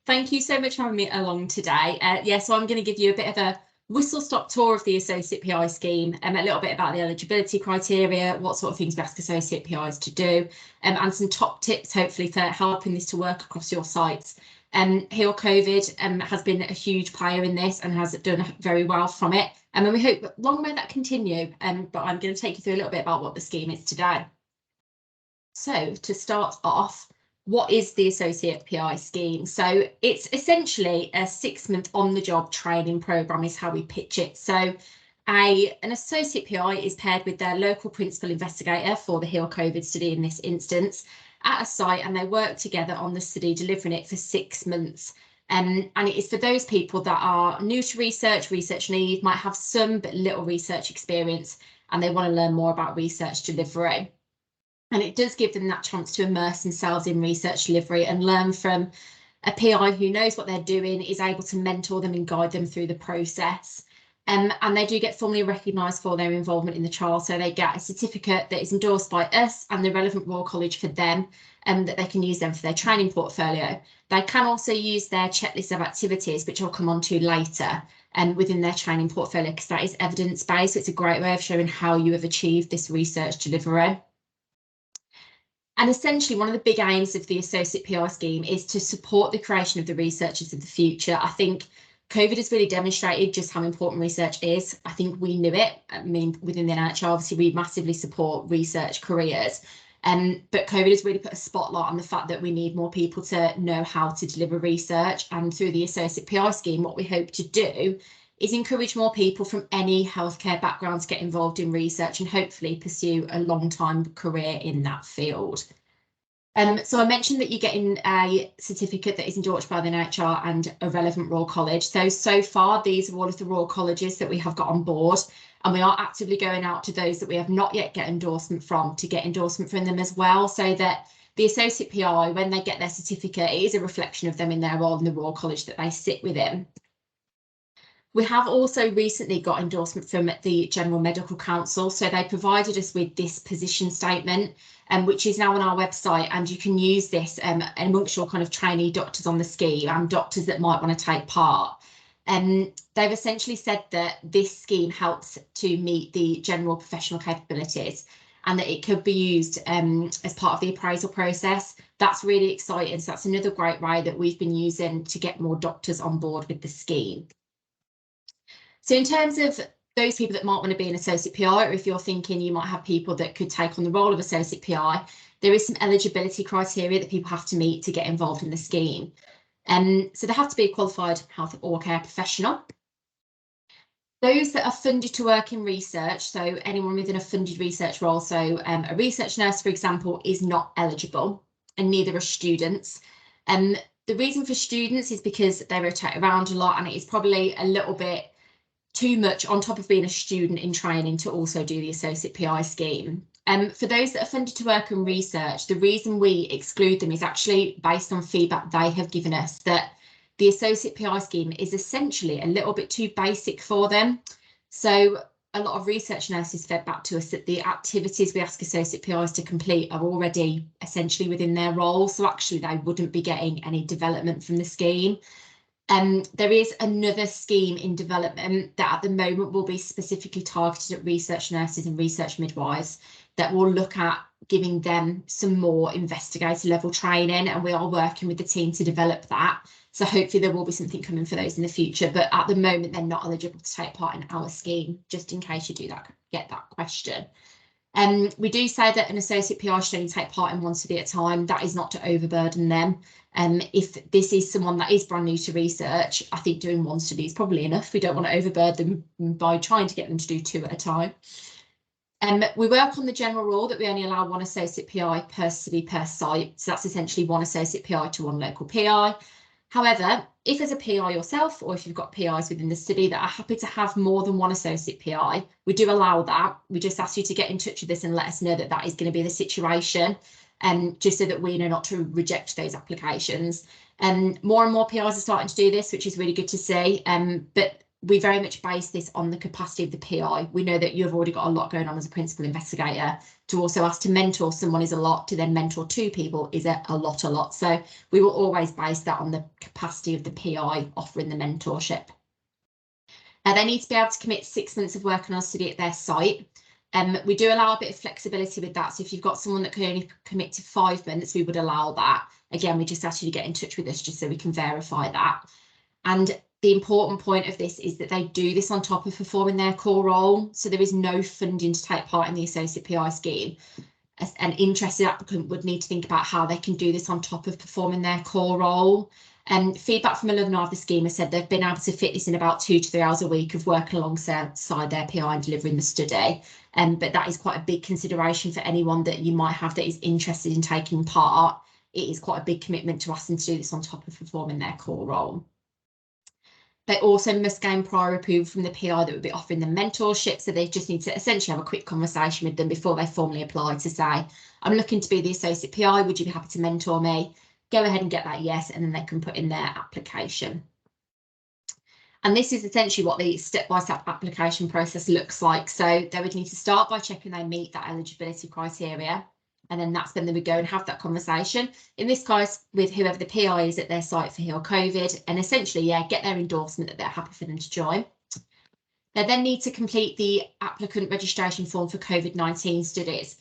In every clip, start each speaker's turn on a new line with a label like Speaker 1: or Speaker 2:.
Speaker 1: Thank you so much for having me along today. So I'm going to give you a bit of a whistle-stop tour of the Associate PI scheme, a little bit about the eligibility criteria, what sort of things we ask Associate PIs to do, and some top tips, hopefully, for helping this to work across your sites. HIL COVID has been a huge player in this and has done very well from it. And we hope long may that continue. But I'm going to take you through a little bit about what the scheme is today. So to start off, what is the Associate PI scheme? So it's essentially a 6-month on-the-job training programme is how we pitch it. So an Associate PI is paired with their local principal investigator for the HIL COVID study in this instance at a site, and they work together on the study, delivering it for 6 months. And it is for those people that are new to research need, might have some but little research experience, and they want to learn more about research delivery. And it does give them that chance to immerse themselves in research delivery and learn from a PI who knows what they're doing, is able to mentor them and guide them through the process. And they do get formally recognised for their involvement in the trial. So they get a certificate that is endorsed by us and the relevant Royal College for them, and that they can use them for their training portfolio. They can also use their checklist of activities, which I'll come on to later, within their training portfolio, because that is evidence-based. So it's a great way of showing how you have achieved this research delivery. And essentially, one of the big aims of the Associate PI scheme is to support the creation of the researchers of the future. I think COVID has really demonstrated just how important research is. I think we knew it. I mean, within the NIHR, obviously, we massively support research careers. But COVID has really put a spotlight on the fact that we need more people to know how to deliver research. And through the Associate PI scheme, what we hope to do is encourage more people from any healthcare background to get involved in research and hopefully pursue a long-time career in that field. So I mentioned that you're getting a certificate that is endorsed by the NIHR and a relevant Royal College. So far, these are all of the Royal Colleges that we have got on board, and we are actively going out to those that we have not yet get endorsement from to get endorsement from them as well, so that the Associate PI, when they get their certificate, it is a reflection of them in their role in the Royal College that they sit within. We have also recently got endorsement from the General Medical Council. So they provided us with this position statement, which is now on our website, and you can use this amongst your kind of trainee doctors on the scheme and doctors that might want to take part. They've essentially said that this scheme helps to meet the general professional capabilities and that it could be used as part of the appraisal process. That's really exciting. So that's another great way that we've been using to get more doctors on board with the scheme. So in terms of those people that might want to be an Associate PI, or if you're thinking you might have people that could take on the role of Associate PI, there is some eligibility criteria that people have to meet to get involved in the scheme. So they have to be a qualified health or care professional. Those that are funded to work in research, so anyone within a funded research role, so a research nurse, for example, is not eligible, and neither are students. The reason for students is because they rotate around a lot, and it is probably a little bit too much on top of being a student in training to also do the Associate PI scheme. For those that are funded to work in research, the reason we exclude them is actually based on feedback they have given us that the Associate PI scheme is essentially a little bit too basic for them. So a lot of research nurses fed back to us that the activities we ask Associate PIs to complete are already essentially within their role. So actually they wouldn't be getting any development from the scheme. There is another scheme in development that at the moment will be specifically targeted at research nurses and research midwives that will look at giving them some more investigator level training, and we are working with the team to develop that. So hopefully there will be something coming for those in the future, but at the moment they're not eligible to take part in our scheme, just in case you get that question. We do say that an Associate PI should only take part in one study at a time. That is not to overburden them. If this is someone that is brand new to research, I think doing one study is probably enough. We don't want to overburden them by trying to get them to do 2 at a time. We work on the general rule that we only allow 1 Associate PI per study per site. So that's essentially 1 Associate PI to 1 local PI. However, if as a PI yourself, or if you've got PIs within the study that are happy to have more than 1 Associate PI, we do allow that. We just ask you to get in touch with us and let us know that that is going to be the situation, just so that we know not to reject those applications. More and more PIs are starting to do this, which is really good to see. But we very much base this on the capacity of the PI. We know that you've already got a lot going on as a principal investigator. To also ask to mentor someone is a lot, to then mentor two people is a lot. So we will always base that on the capacity of the PI offering the mentorship. They need to be able to commit 6 months of work on our study at their site. We do allow a bit of flexibility with that. So if you've got someone that can only commit to 5 months, we would allow that. Again, we just ask you to get in touch with us just so we can verify that. And the important point of this is that they do this on top of performing their core role. So there is no funding to take part in the Associate PI scheme. An interested applicant would need to think about how they can do this on top of performing their core role. Feedback from alumni of the scheme has said they've been able to fit this in about 2 to 3 hours a week of working alongside their PI and delivering the study. But that is quite a big consideration for anyone that you might have that is interested in taking part. It is quite a big commitment to ask them to do this on top of performing their core role. They also must gain prior approval from the PI that would be offering them mentorship. So they just need to essentially have a quick conversation with them before they formally apply to say, I'm looking to be the Associate PI, would you be happy to mentor me? Go ahead and get that yes, and then they can put in their application. And this is essentially what the step-by-step application process looks like. So they would need to start by checking they meet that eligibility criteria. And then that's when they would go and have that conversation, in this case with whoever the PI is at their site for Heal COVID, and essentially, get their endorsement that they're happy for them to join. They then need to complete the applicant registration form for COVID-19 studies.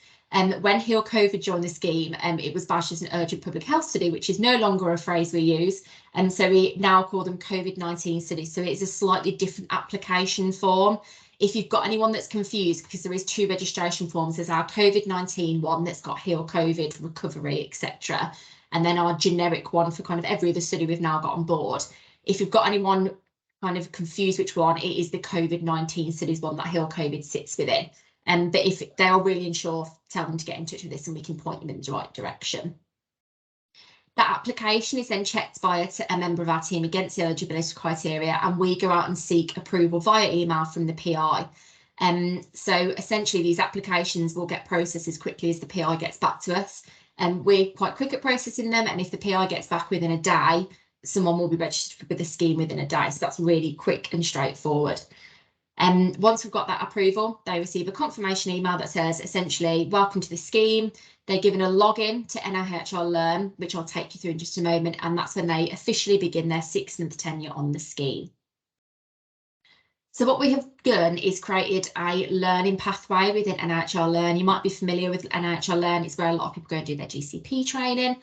Speaker 1: When Heal COVID joined the scheme, it was badged as an urgent public health study, which is no longer a phrase we use. And so we now call them COVID-19 studies. So it's a slightly different application form. If you've got anyone that's confused, because there is 2 registration forms, there's our COVID-19 one that's got Heal COVID, recovery, etc. And then our generic one for kind of every other study we've now got on board. If you've got anyone kind of confused which one, it is the COVID-19 studies one that Heal COVID sits within. But if they are really unsure, tell them to get in touch with us and we can point them in the right direction. That application is then checked by a member of our team against the eligibility criteria, and we go out and seek approval via email from the PI. So essentially these applications will get processed as quickly as the PI gets back to us. We're quite quick at processing them, and if the PI gets back within a day, someone will be registered with the scheme within a day. So that's really quick and straightforward. Once we've got that approval, they receive a confirmation email that says essentially, welcome to the scheme. They're given a login to NIHR Learn, which I'll take you through in just a moment, and that's when they officially begin their 6-month tenure on the scheme. So what we have done is created a learning pathway within NIHR Learn. You might be familiar with NIHR Learn. It's where a lot of people go and do their GCP training.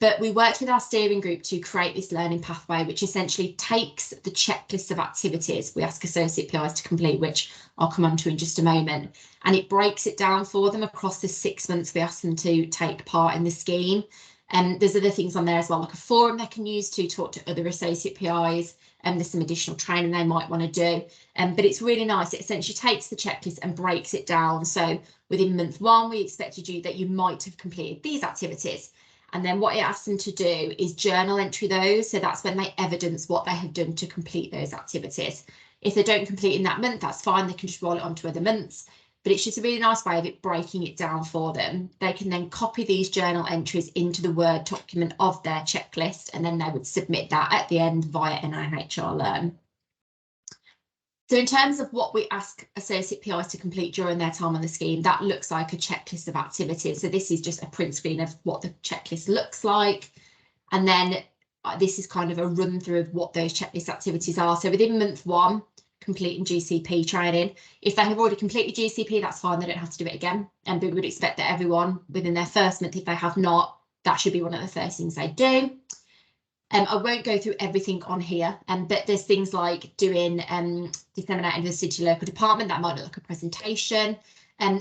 Speaker 1: But we worked with our steering group to create this learning pathway, which essentially takes the checklist of activities we ask Associate PIs to complete, which I'll come on to in just a moment, and it breaks it down for them across the 6 months we ask them to take part in the scheme. And there's other things on there as well, like a forum they can use to talk to other Associate PIs, and there's some additional training they might want to do. But it's really nice. It essentially takes the checklist and breaks it down. So within month 1, we expected you that you might have completed these activities. And then what it asks them to do is journal entry those. So that's when they evidence what they have done to complete those activities. If they don't complete in that month, that's fine. They can just roll it on to other months. But it's just a really nice way of it breaking it down for them. They can then copy these journal entries into the Word document of their checklist, and then they would submit that at the end via NIHR Learn. So in terms of what we ask Associate PIs to complete during their time on the scheme, that looks like a checklist of activities. So this is just a print screen of what the checklist looks like. And then this is kind of a run through of what those checklist activities are. So within month 1, completing GCP training. If they have already completed GCP, that's fine. They don't have to do it again. And we would expect that everyone within their first month, if they have not, that should be one of the first things they do. I won't go through everything on here, but there's things like doing disseminating to the city local department. That might look like a presentation.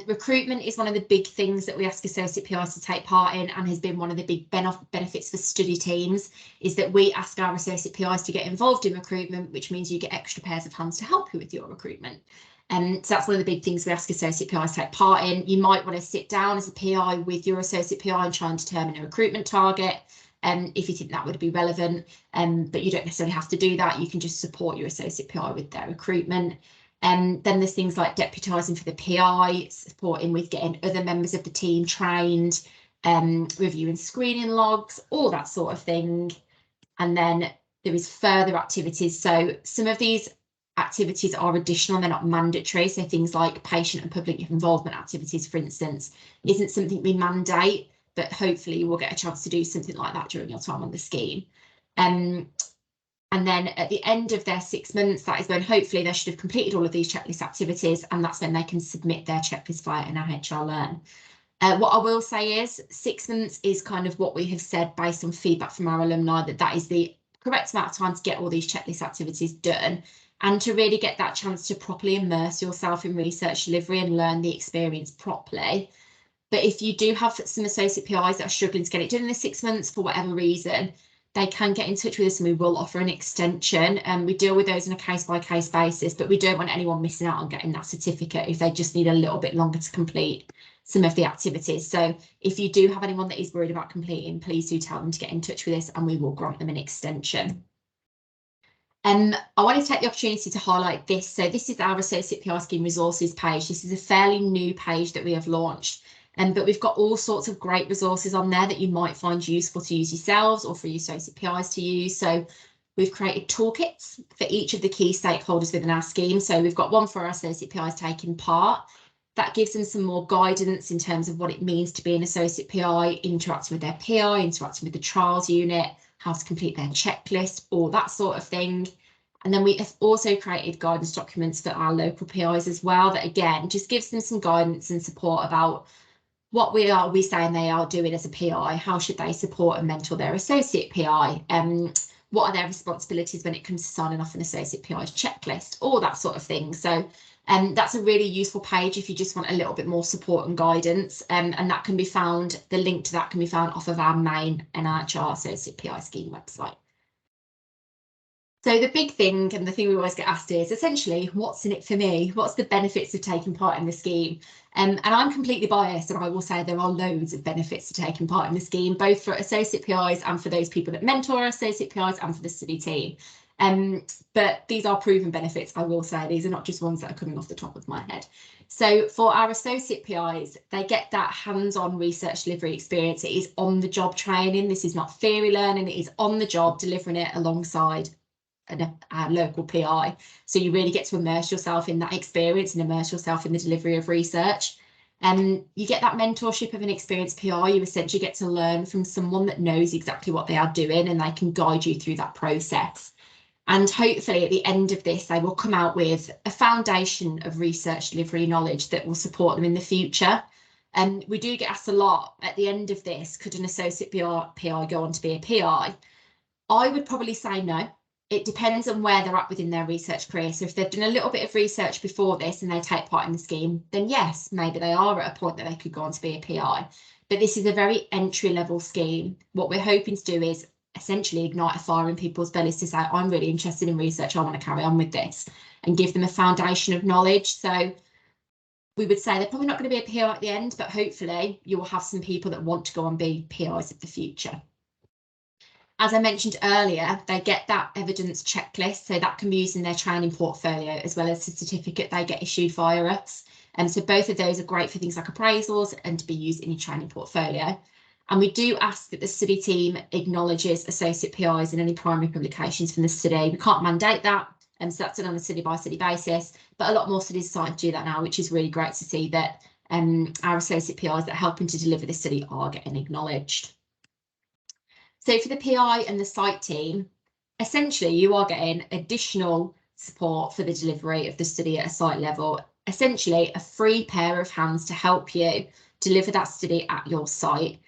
Speaker 1: Recruitment is one of the big things that we ask Associate PIs to take part in, and has been one of the big benefits for study teams, is that we ask our Associate PIs to get involved in recruitment, which means you get extra pairs of hands to help you with your recruitment. So that's one of the big things we ask Associate PIs to take part in. You might want to sit down as a PI with your Associate PI and try and determine a recruitment target. If you think that would be relevant, but you don't necessarily have to do that. You can just support your Associate PI with their recruitment. Then there's things like deputising for the PI, supporting with getting other members of the team trained, reviewing screening logs, all that sort of thing. And then there is further activities. So some of these activities are additional, they're not mandatory. So things like patient and public involvement activities, for instance, isn't something we mandate, but hopefully you will get a chance to do something like that during your time on the scheme. And then at the end of their 6 months, that is when hopefully they should have completed all of these checklist activities, and that's when they can submit their checklist via NIHR Learn. What I will say is 6 months is kind of what we have said based on feedback from our alumni, that is the correct amount of time to get all these checklist activities done and to really get that chance to properly immerse yourself in research delivery and learn the experience properly. But if you do have some associate PIs that are struggling to get it done in the 6 months for whatever reason, they can get in touch with us and we will offer an extension. And we deal with those on a case-by-case basis, but we don't want anyone missing out on getting that certificate if they just need a little bit longer to complete some of the activities. So if you do have anyone that is worried about completing, please do tell them to get in touch with us and we will grant them an extension. I wanted to take the opportunity to highlight this. So this is our Associate PI Scheme resources page. This is a fairly new page that we have launched. But we've got all sorts of great resources on there that you might find useful to use yourselves or for your associate PIs to use. So we've created toolkits for each of the key stakeholders within our scheme. So we've got one for our associate PIs taking part. That gives them some more guidance in terms of what it means to be an associate PI, interacting with their PI, interacting with the trials unit, how to complete their checklist, all that sort of thing. And then we have also created guidance documents for our local PIs as well, that again, just gives them some guidance and support about what we saying they are doing as a PI, how should they support and mentor their associate PI, what are their responsibilities when it comes to signing off an associate PI's checklist, all that sort of thing. So that's a really useful page if you just want a little bit more support and guidance, and that can be found, the link to that can be found off of our main NIHR Associate PI Scheme website. So the big thing, and the thing we always get asked is essentially, what's in it for me? What's the benefits of taking part in the scheme? And I'm completely biased, and I will say there are loads of benefits to taking part in the scheme, both for associate PIs and for those people that mentor associate PIs and for the study team. But these are proven benefits, I will say. These are not just ones that are coming off the top of my head. So for our associate PIs, they get that hands-on research delivery experience. It is on-the-job training. This is not theory learning. It is on the job, delivering it alongside a local PI. So you really get to immerse yourself in that experience and immerse yourself in the delivery of research. You get that mentorship of an experienced PI. You essentially get to learn from someone that knows exactly what they are doing and they can guide you through that process. And hopefully at the end of this, they will come out with a foundation of research delivery knowledge that will support them in the future. And we do get asked a lot at the end of this, could an associate PI go on to be a PI? I would probably say no. It depends on where they're at within their research career. So if they've done a little bit of research before this and they take part in the scheme, then yes, maybe they are at a point that they could go on to be a PI. But this is a very entry-level scheme. What we're hoping to do is essentially ignite a fire in people's bellies to say, I'm really interested in research, I want to carry on with this, and give them a foundation of knowledge. So we would say they're probably not going to be a PI at the end, but hopefully you will have some people that want to go and be PIs of the future. As I mentioned earlier, they get that evidence checklist, so that can be used in their training portfolio as well as the certificate they get issued via us. And so both of those are great for things like appraisals and to be used in your training portfolio. And we do ask that the study team acknowledges associate PIs in any primary publications from the study. We can't mandate that, so that's done on a study by study basis, but a lot more studies are starting to do that now, which is really great to see that our associate PIs that are helping to deliver the study are getting acknowledged. So for the PI and the site team, essentially you are getting additional support for the delivery of the study at a site level, essentially a free pair of hands to help you deliver that study at your site.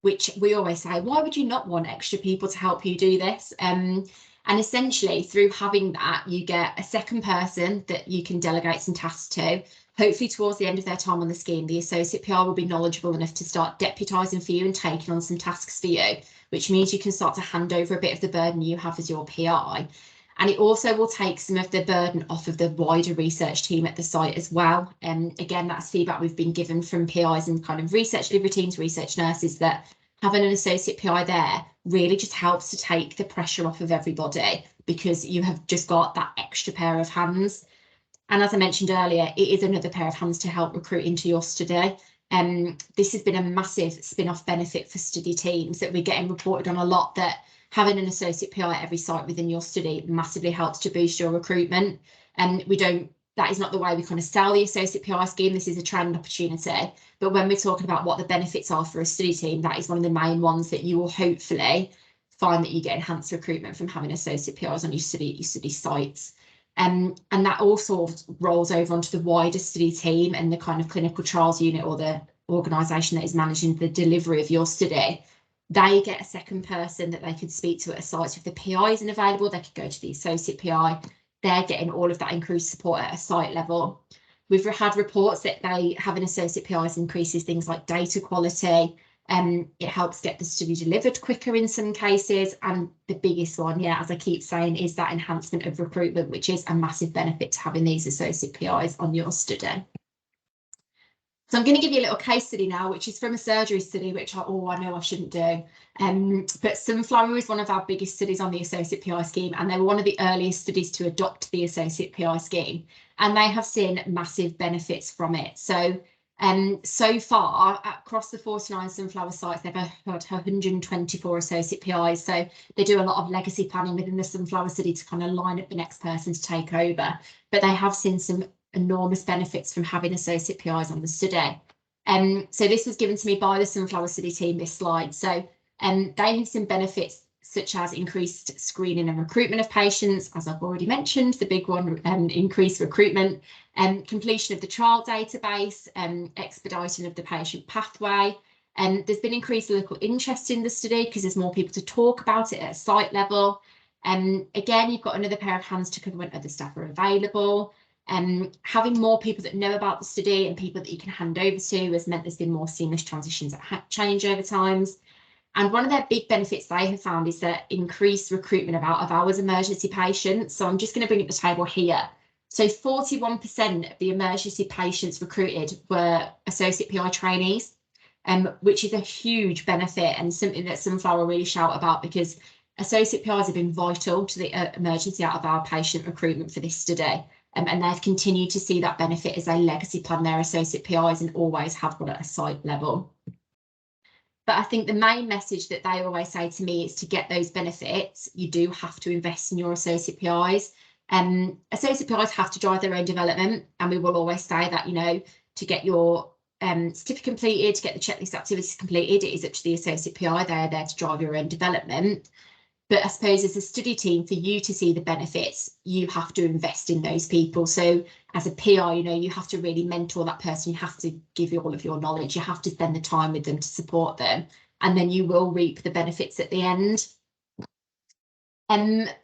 Speaker 1: Which we always say, why would you not want extra people to help you do this? And essentially through having that, you get a second person that you can delegate some tasks to. Hopefully towards the end of their time on the scheme, the associate PI will be knowledgeable enough to start deputising for you and taking on some tasks for you, which means you can start to hand over a bit of the burden you have as your PI. And it also will take some of the burden off of the wider research team at the site as well. Again, that's feedback we've been given from PIs and kind of research delivery teams, research nurses, that having an associate PI there really just helps to take the pressure off of everybody because you have just got that extra pair of hands. And as I mentioned earlier, it is another pair of hands to help recruit into your study. This has been a massive spin-off benefit for study teams that we're getting reported on a lot, that having an associate PI at every site within your study massively helps to boost your recruitment. And that is not the way we kind of sell the associate PI scheme. This is a training opportunity. But when we're talking about what the benefits are for a study team, that is one of the main ones that you will hopefully find that you get enhanced recruitment from having associate PIs on your study sites. And that all sort of rolls over onto the wider study team and the kind of clinical trials unit or the organisation that is managing the delivery of your study. They get a second person that they could speak to at a site. So if the PI isn't available, they could go to the associate PI. They're getting all of that increased support at a site level. We've had reports that they having associate PIs increases things like data quality. It helps get the study delivered quicker in some cases. And the biggest one, yeah, as I keep saying, is that enhancement of recruitment, which is a massive benefit to having these associate PIs on your study. So I'm going to give you a little case study now, which is from a surgery study, which I know I shouldn't do. But Sunflower is one of our biggest studies on the associate PI scheme, and they were one of the earliest studies to adopt the associate PI scheme, and they have seen massive benefits from it. So so far, across the 49 Sunflower sites, they've had 124 associate PIs. So they do a lot of legacy planning within the Sunflower study to kind of line up the next person to take over. But they have seen some enormous benefits from having associate PIs on the study. So this was given to me by the Sunflower study team, this slide. So they have some benefits such as increased screening and recruitment of patients, as I've already mentioned, the big one, increased recruitment, completion of the trial database, expediting of the patient pathway. There's been increased local interest in the study because there's more people to talk about it at a site level. Again, you've got another pair of hands to cover when other staff are available. Having more people that know about the study and people that you can hand over to has meant there's been more seamless transitions at changeover times. And one of their big benefits they have found is that increased recruitment of out-of-hours emergency patients. So I'm just going to bring up the table here. So 41% of the emergency patients recruited were associate PI trainees, which is a huge benefit and something that Sunflower really shout about, because associate PIs have been vital to the emergency out-of-hour patient recruitment for this study. And they've continued to see that benefit as they legacy plan their associate PIs and always have one at a site level. But I think the main message that they always say to me is to get those benefits, you do have to invest in your associate PIs. Associate PIs have to drive their own development, and we will always say that, you know, to get your certificate completed, to get the checklist activities completed, it is up to the associate PI. They are there to drive your own development. But I suppose as a study team, for you to see the benefits, you have to invest in those people. So as a PI, you know, you have to really mentor that person. You have to give you all of your knowledge. You have to spend the time with them to support them, and then you will reap the benefits at the end.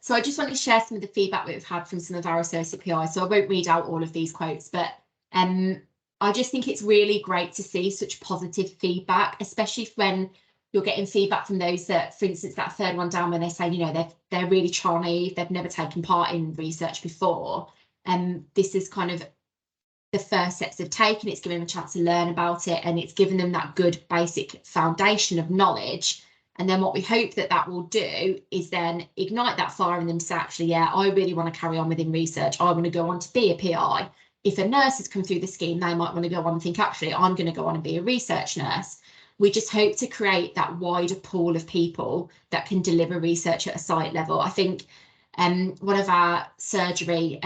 Speaker 1: So I just wanted to share some of the feedback we've had from some of our associate PIs. So I won't read out all of these quotes, but I just think it's really great to see such positive feedback, especially when you're getting feedback from those that, for instance, that third one down, when they say, you know, they're really trying, they've never taken part in research before. And this is kind of the first steps they've taken. It's given them a chance to learn about it, and it's given them that good basic foundation of knowledge. And then what we hope that that will do is then ignite that fire in them to say, actually, yeah, I really want to carry on within research. I want to go on to be a PI. If a nurse has come through the scheme, they might want to go on and think, actually, I'm going to go on and be a research nurse. We just hope to create that wider pool of people that can deliver research at a site level. I think one of our surgery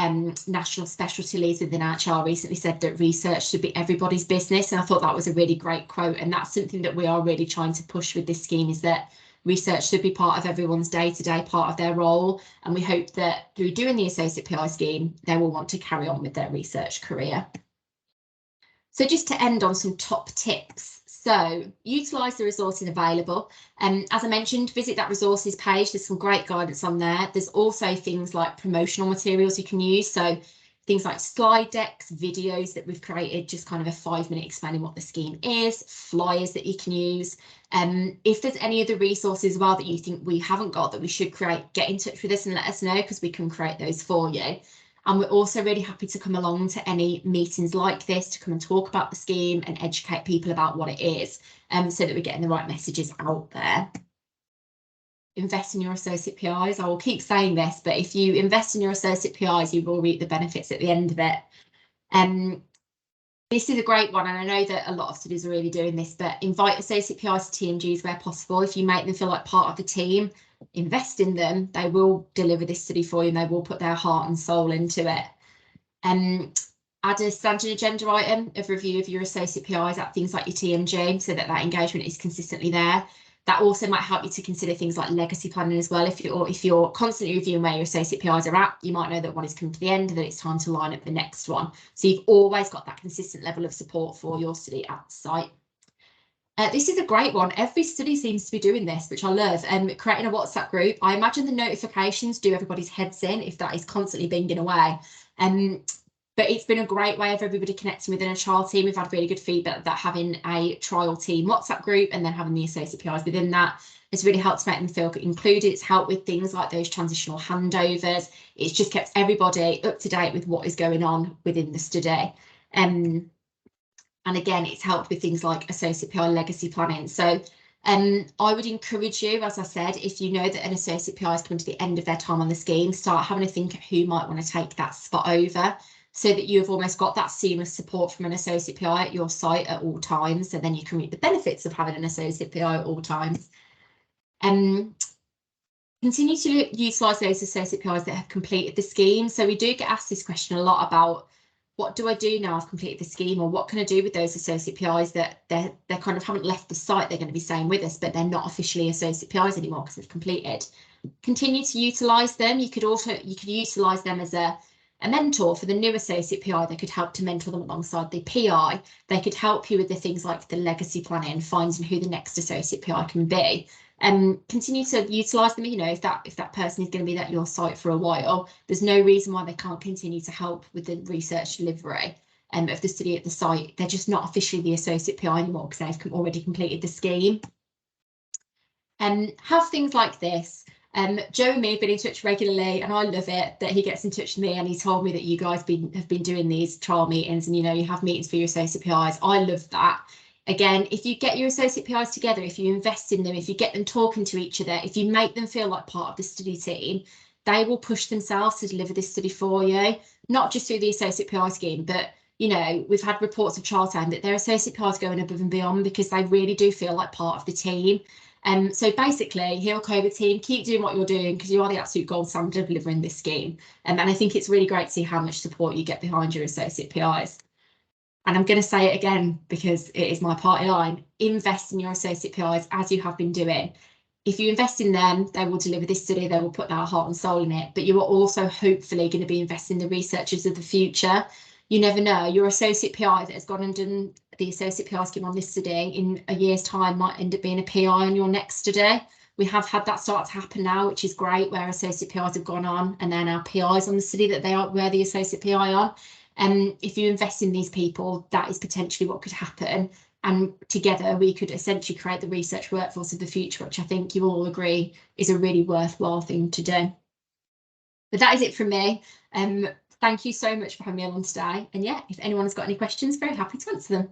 Speaker 1: national specialty leads within NIHR recently said that research should be everybody's business. And I thought that was a really great quote. And that's something that we are really trying to push with this scheme, is that research should be part of everyone's day-to-day, part of their role. And we hope that through doing the associate PI scheme, they will want to carry on with their research career. So just to end on some top tips. So utilise the resources available. As I mentioned, visit that resources page. There's some great guidance on there. There's also things like promotional materials you can use. So things like slide decks, videos that we've created, just kind of a 5-minute explaining what the scheme is, flyers that you can use. If there's any other resources as well that you think we haven't got that we should create, get in touch with us and let us know, because we can create those for you. And we're also really happy to come along to any meetings like this to come and talk about the scheme and educate people about what it is, so that we're getting the right messages out there. Invest in your associate PIs. I will keep saying this, but if you invest in your associate PIs, you will reap the benefits at the end of it. This is a great one, and I know that a lot of studies are really doing this, but invite associate PIs to TMGs where possible. If you make them feel like part of the team, invest in them, they will deliver this study for you and they will put their heart and soul into it. Add a standard agenda item of review of your associate PIs at things like your TMG so that engagement is consistently there. That also might help you to consider things like legacy planning as well. If you're constantly reviewing where your associate PIs are at, you might know that one is coming to the end and that it's time to line up the next one. So you've always got that consistent level of support for your study at the site. This is a great one. Every study seems to be doing this, which I love. Creating a WhatsApp group. I imagine the notifications do everybody's heads in if that is constantly binging away. But it's been a great way of everybody connecting within a trial team. We've had really good feedback that having a trial team WhatsApp group and then having the associate PIs within that has really helped to make them feel included. It's helped with things like those transitional handovers. It's just kept everybody up to date with what is going on within the study. And again, it's helped with things like associate PI legacy planning. So I would encourage you, as I said, if you know that an associate PI is coming to the end of their time on the scheme, start having a think of who might want to take that spot over, so that you've almost got that seamless support from an associate PI at your site at all times, and then you can reap the benefits of having an associate PI at all times. Continue to utilise those associate PIs that have completed the scheme. So we do get asked this question a lot about, what do I do now I've completed the scheme, or what can I do with those associate PIs that they kind of haven't left the site, they're going to be staying with us, but they're not officially associate PIs anymore because they've completed. Continue to utilise them. You could utilise them as a mentor for the new associate PI. They could help to mentor them alongside the PI. They could help you with the things like the legacy planning, finding who the next associate PI can be. Continue to utilise them. You know, if that person is going to be at your site for a while, there's no reason why they can't continue to help with the research delivery of the study at the site. They're just not officially the associate PI anymore because they've already completed the scheme. Have things like this. Joe and me have been in touch regularly, and I love it that he gets in touch with me and he told me that you guys have been doing these trial meetings, and you know, you have meetings for your associate PIs. I love that. Again, if you get your associate PIs together, if you invest in them, if you get them talking to each other, if you make them feel like part of the study team, they will push themselves to deliver this study for you, not just through the associate PI scheme, but you know, we've had reports of trial time that their associate PIs going above and beyond because they really do feel like part of the team. So basically, Heal COVID team, keep doing what you're doing because you are the absolute gold standard of delivering this scheme. And I think it's really great to see how much support you get behind your associate PIs. And I'm going to say it again because it is my party line. Invest in your associate PIs as you have been doing. If you invest in them, they will deliver this study, they will put their heart and soul in it, but you are also hopefully going to be investing in the researchers of the future. You never know, your associate PI that has gone and done the associate PI scheme on this study in a year's time might end up being a PI on your next study. We have had that start to happen now, which is great, where associate PIs have gone on and they're now PIs on the study that they were the associate PI on. And if you invest in these people, that is potentially what could happen. And together we could essentially create the research workforce of the future, which I think you all agree is a really worthwhile thing to do. But that is it from me. Thank you so much for having me along today. And yeah, if anyone has got any questions, very happy to answer them.